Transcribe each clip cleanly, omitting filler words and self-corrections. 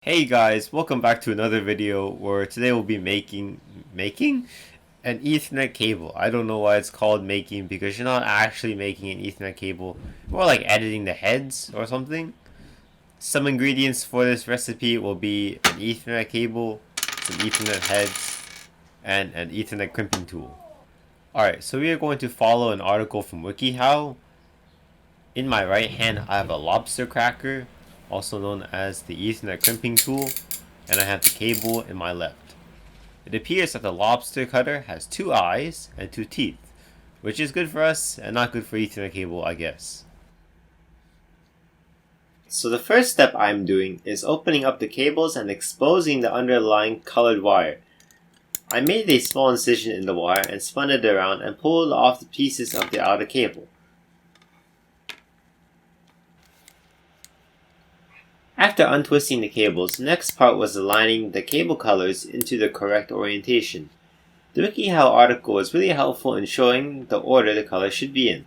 Hey guys, welcome back to another video where today we'll be making an Ethernet cable. I don't know why it's called making because you're not actually making an Ethernet cable. More like editing the heads or something. Some ingredients for this recipe will be an Ethernet cable, some Ethernet heads, and an Ethernet crimping tool. Alright, so we are going to follow an article from WikiHow. In my right hand I have a lobster cracker, also known as the Ethernet crimping tool, and I have the cable in my left. It appears that the lobster cutter has 2 eyes and 2 teeth, which is good for us and not good for Ethernet cable, I guess. So the first step I'm doing is opening up the cables and exposing the underlying colored wire. I made a small incision in the wire and spun it around and pulled off the pieces of the outer cable. After untwisting the cables, the next part was aligning the cable colors into the correct orientation. The WikiHow article is really helpful in showing the order the colors should be in.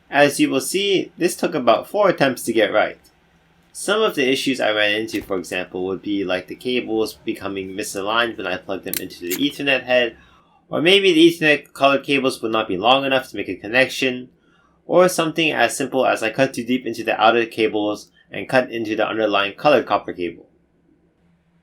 As you will see, this took about 4 attempts to get right. Some of the issues I ran into, for example, would be like the cables becoming misaligned when I plugged them into the Ethernet head, or maybe the Ethernet colored cables would not be long enough to make a connection, or something as simple as I cut too deep into the outer cables and cut into the underlying colored copper cable.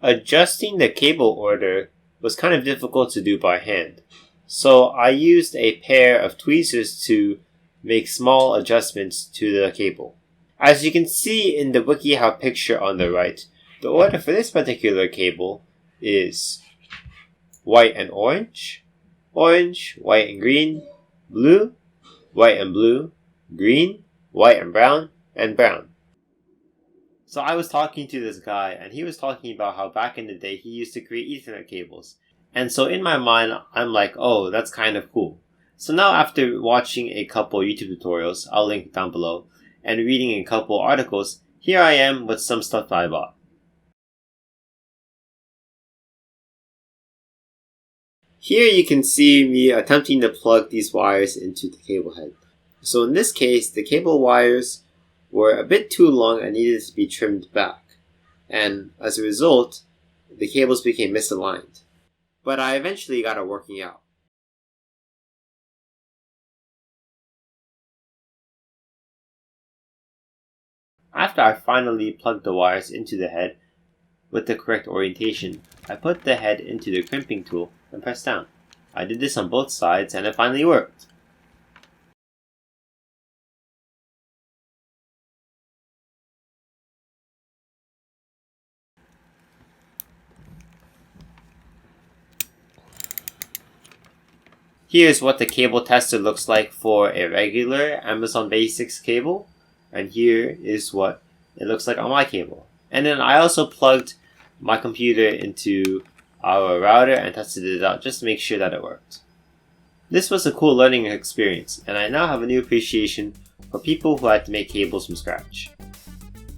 Adjusting the cable order was kind of difficult to do by hand, so I used a pair of tweezers to make small adjustments to the cable. As you can see in the WikiHow picture on the right, the order for this particular cable is white and orange, orange, white and green, blue, white and blue, green, white and brown, and brown. So I was talking to this guy, and he was talking about how back in the day he used to create Ethernet cables. And so in my mind, I'm like, oh, that's kind of cool. So now after watching a couple YouTube tutorials, I'll link down below, and reading a couple articles, here I am with some stuff I bought. Here you can see me attempting to plug these wires into the cable head. So in this case, the cable wires were a bit too long and needed to be trimmed back, and as a result, the cables became misaligned. But I eventually got it working out. After I finally plugged the wires into the head with the correct orientation, I put the head into the crimping tool and pressed down. I did this on both sides and it finally worked. Here's what the cable tester looks like for a regular Amazon Basics cable, and here is what it looks like on my cable. And then I also plugged my computer into our router and tested it out just to make sure that it worked. This was a cool learning experience, and I now have a new appreciation for people who had to make cables from scratch.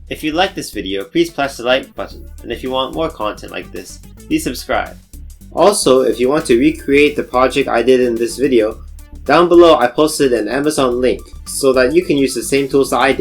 If you like this video, please press the like button, and if you want more content like this, please subscribe. Also, if you want to recreate the project I did in this video, down below I posted an Amazon link so that you can use the same tools that I did.